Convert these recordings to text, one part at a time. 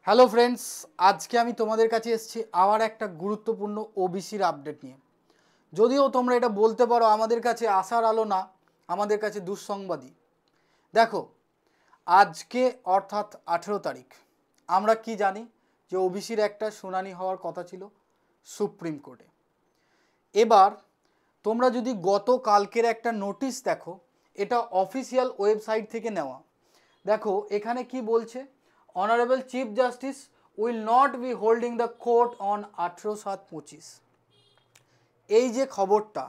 Hello friends, আজকে আমি তোমাদের কাছে এসেছি আবার একটা গুরুত্বপূর্ণ ওবিসির আপডেট নিয়ে। যদিও তোমরা এটা বলতে পারো আমাদের কাছে আশার আলো না, আমাদের কাছে দুঃসংবাদী। দেখো, আজকে অর্থাৎ 18 তারিখ আমরা কি জানি যে ওবিসির একটা শুনানি হওয়ার কথা ছিল সুপ্রিম কোর্টে। এবার তোমরা যদি গতকালকের একটা নোটিশ দেখো, এটা অফিসিয়াল ওয়েবসাইট থেকে নেওয়া। দেখো এখানে কি বলছে, honourable chief justice will not be holding the court on 18/7/25। এই যে খবরটা,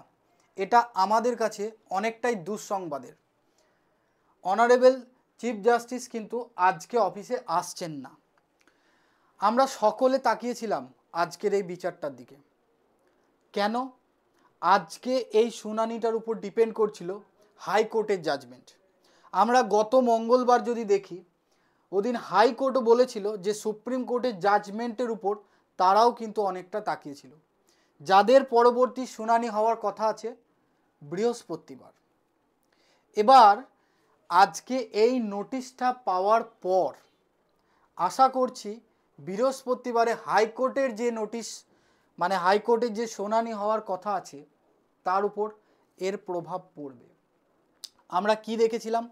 এটা আমাদের কাছে অনেকটাই দুঃসংবাদের। অনারেবল চিফ জাস্টিস কিন্তু আজকে অফিসে আসছেন না। আমরা সকলে তাকিয়েছিলাম আজকের এই বিচারটার দিকে। কেন? আজকে এই শুনানিটার উপর ডিপেন্ড করছিল হাইকোর্টের জাজমেন্ট। আমরা গত মঙ্গলবার যদি দেখি, ওদিন হাইকোর্টও বলেছিল যে সুপ্রিম কোর্টের জাজমেন্টের উপর তারাও কিন্তু অনেকটা তাকিয়েছিল, যাদের পরবর্তী শুনানি হওয়ার কথা আছে বৃহস্পতিবার। এবার আজকে এই নোটিশটা পাওয়ার পর আশা করছি বৃহস্পতিবারে হাইকোর্টের যে নোটিশ, মানে হাইকোর্টের যে শুনানি হওয়ার কথা আছে তার উপর এর প্রভাব পড়বে। আমরা কি দেখেছিলাম,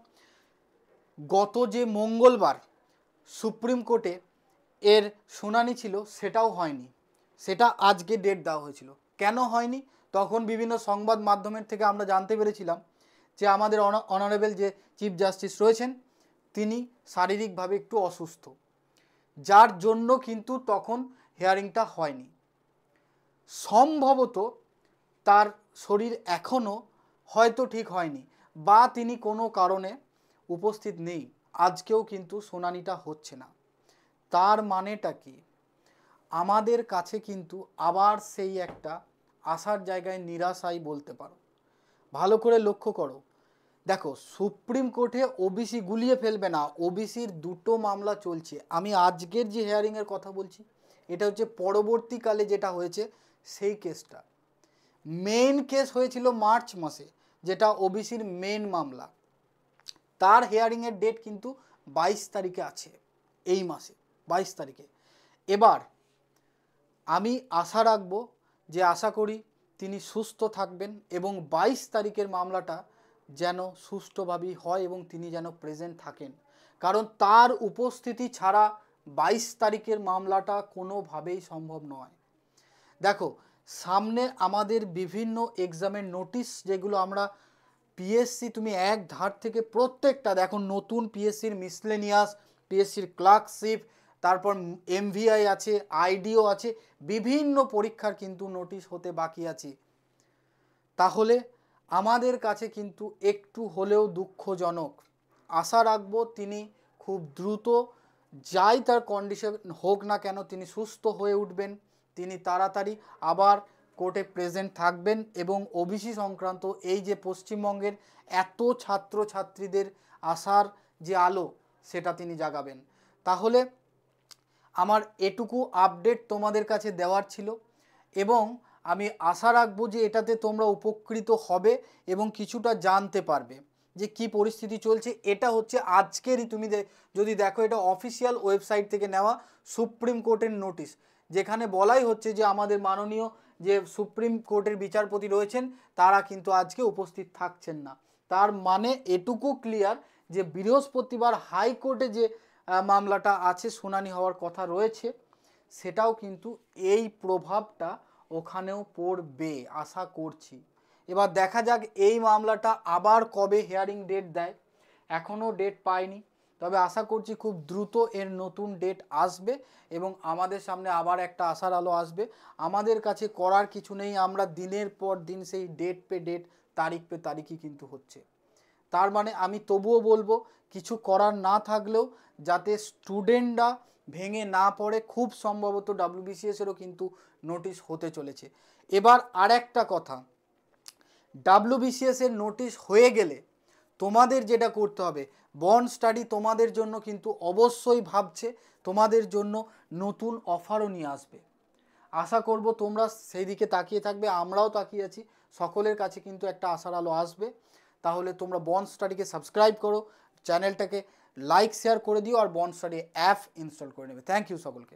গত যে মঙ্গলবার সুপ্রিম কোর্টে এর শুনানি ছিল সেটাও হয়নি, সেটা আজকে ডেট দেওয়া হয়েছিল। কেন হয়নি? তখন বিভিন্ন সংবাদ মাধ্যমের থেকে আমরা জানতে পেরেছিলাম যে আমাদের অনারেবল যে চিফ জাস্টিস রয়েছেন তিনি শারীরিকভাবে একটু অসুস্থ, যার জন্য কিন্তু তখন হিয়ারিংটা হয়নি। সম্ভবত তার শরীর এখনও হয়তো ঠিক হয়নি, বা তিনি কোনো কারণে উপস্থিত নেই, আজকেও কিন্তু শুনানিটা হচ্ছে না। তার মানেটা কি? আমাদের কাছে কিন্তু আবার সেই একটা আশার জায়গায় নিরাশাই বলতে পারো। ভালো করে লক্ষ্য করো, দেখো সুপ্রিম কোর্টে ওবিসি গুলিয়ে ফেলবে না, ওবিসির দুটো মামলা চলছে। আমি আজকের যে হিয়ারিংয়ের কথা বলছি এটা হচ্ছে পরবর্তীকালে যেটা হয়েছে সেই কেসটা। মেইন কেস হয়েছিল মার্চ মাসে, যেটা ওবিসির মেইন মামলা। তার হিয়ারিংয়ের ডেট কিন্তু 22 তারিখে আছে, এই মাসে 22 তারিখে। এবার আমি আশা রাখবো যে আশা করি তিনি সুস্থ থাকবেন এবং 22 তারিখের মামলাটা যেন সুষ্ঠুভাবেই হয় এবং তিনি যেন প্রেজেন্ট থাকেন, কারণ তার উপস্থিতি ছাড়া 22 তারিখের মামলাটা কোনোভাবেই সম্ভব নয়। দেখো, সামনে আমাদের বিভিন্ন এক্সামের নোটিশ, যেগুলো আমরা পিএসসি তুমি এক ধার থেকে প্রত্যেকটা দেখো, নতুন পিএসসির মিসলেনিয়াস, পিএসসির ক্লার্কশিপ, তারপর এমভিআই আছে, আইডিও আছে, বিভিন্ন পরীক্ষার কিন্তু নোটিশ হতে বাকি আছে। তাহলে আমাদের কাছে কিন্তু একটু হলেও দুঃখজনক। আশা রাখবো তিনি খুব দ্রুত, যাই তার কন্ডিশন হোক না কেন, তিনি সুস্থ হয়ে উঠবেন, তিনি তাড়াতাড়ি আবার কোর্টে প্রেজেন্ট থাকবেন এবং ওবিসি সংক্রান্ত এই যে পশ্চিমবঙ্গের এত ছাত্রছাত্রীদের আশার যে আলো সেটা তিনি জাগাবেন। তাহলে আমার এটুকু আপডেট তোমাদের কাছে দেওয়ার ছিল এবং আমি আশা রাখবো যে এটাতে তোমরা উপকৃত হবে এবং কিছুটা জানতে পারবে যে কি পরিস্থিতি চলছে। এটা হচ্ছে আজকেরই, তুমি যদি দেখো এটা অফিসিয়াল ওয়েবসাইট থেকে নেওয়া সুপ্রিম কোর্টের নোটিশ, যেখানে বলাই হচ্ছে যে আমাদের মাননীয় যে সুপ্রিম কোর্টের বিচারপতি রয়েছেন তারা কিন্তু আজকে উপস্থিত থাকছেন না। তার মানে এটুকু ক্লিয়ার যে বৃহস্পতিবার হাইকোর্টে যে মামলাটা আছে, শুনানি হওয়ার কথা রয়েছে, সেটাও কিন্তু এই প্রভাবটা ওখানেও পড়বে আশা করছি। এবার দেখা যাক এই মামলাটা আবার কবে হিয়ারিং ডেট দেয়, এখনও ডেট পাইনি, তবে আশা করছি খুব দ্রুত এর নতুন ডেট আসবে এবং আমাদের সামনে আবার একটা আশার আলো আসবে। আমাদের কাছে করার কিছু নেই, আমরা দিনের পর দিন সেই ডেট পে ডেট, তারিখ পে তারিখই কিন্তু হচ্ছে। তার মানে আমি তবুও বলবো কিছু করার না থাকলেও যাতে স্টুডেন্টরা ভেঙে না পড়ে, খুব সম্ভবত ডাব্লিউবিসিএসেরও কিন্তু নোটিশ হতে চলেছে। এবার আর একটা কথা, ডাব্লিউবিসিএসের নোটিশ হয়ে গেলে তোমাদের যেটা করতে হবে, বন্ড স্টাডি তোমাদের জন্য কিন্তু অবশ্যই ভাবছে, তোমাদের জন্য নতুন অফারও নিয়ে আসবে। আশা করব তোমরা সেই দিকে তাকিয়ে থাকবে, আমরাও তাকিয়ে আছি, সকলের কাছে কিন্তু একটা আশার আলো আসবে। তাহলে তোমরা বন্ড স্টাডিকে সাবস্ক্রাইব করো, চ্যানেলটাকে লাইক শেয়ার করে দিও আর বন্ড স্টাডি অ্যাপ ইনস্টল করে নেবে। থ্যাংক ইউ সকলকে।